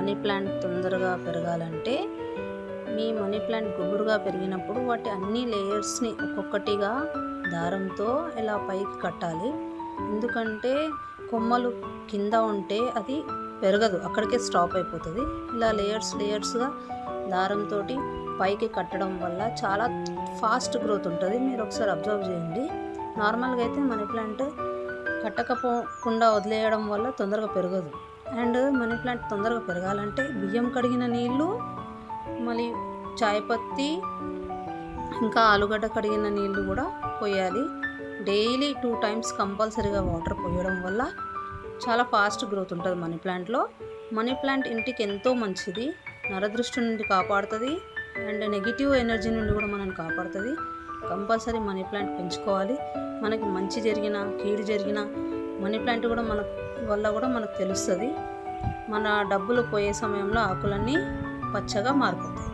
Money plant తొందరగా పెరగాలంటే మీ money plant గుబురుగా పెరిగినప్పుడు వాటి అన్ని లేయర్స్ని ఒక్కొక్కటిగా దారంతో ఇలా పైకి కట్టాలి. ఎందుకంటే కొమ్మలు కింద ఉంటే అది పెరగదు, అక్కడికే స్టాప్ అయిపోతుంది. ఇలా లేయర్స్గా దారంతో పైకి కట్టడం వల్ల చాలా ఫాస్ట్ గ్రోత్ ఉంటుంది. మీరు ఒకసారి అబ్జర్వ్ చేయండి. నార్మల్గా అయితే మనీ ప్లాంట్ కట్టకపోకుండా వదిలేయడం వల్ల తొందరగా పెరగదు. అండ్ మనీ ప్లాంట్ తొందరగా పెరగాలంటే బియ్యం కడిగిన నీళ్ళు, మళ్ళీ చాయ్ పత్తి, ఇంకా ఆలుగడ్డ కడిగిన నీళ్ళు కూడా పోయాలి. డైలీ 2 times కంపల్సరీగా వాటర్ పోయడం వల్ల చాలా ఫాస్ట్ గ్రోత్ ఉంటుంది మనీ ప్లాంట్లో. మనీ ప్లాంట్ ఇంటికి ఎంతో మంచిది, నరదృష్టి నుండి కాపాడుతుంది అండ్ నెగిటివ్ ఎనర్జీ నుండి కూడా మనల్ని కాపాడుతుంది. కంపల్సరీ మనీ ప్లాంట్ పెంచుకోవాలి. మనకి మంచి జరిగిన కీడు జరిగిన మనీ ప్లాంట్ కూడా మన వల్ల కూడా మనకు తెలుస్తుంది. మన డబ్బులు పోయే సమయంలో ఆకులన్నీ పచ్చగా మారిపోతాయి.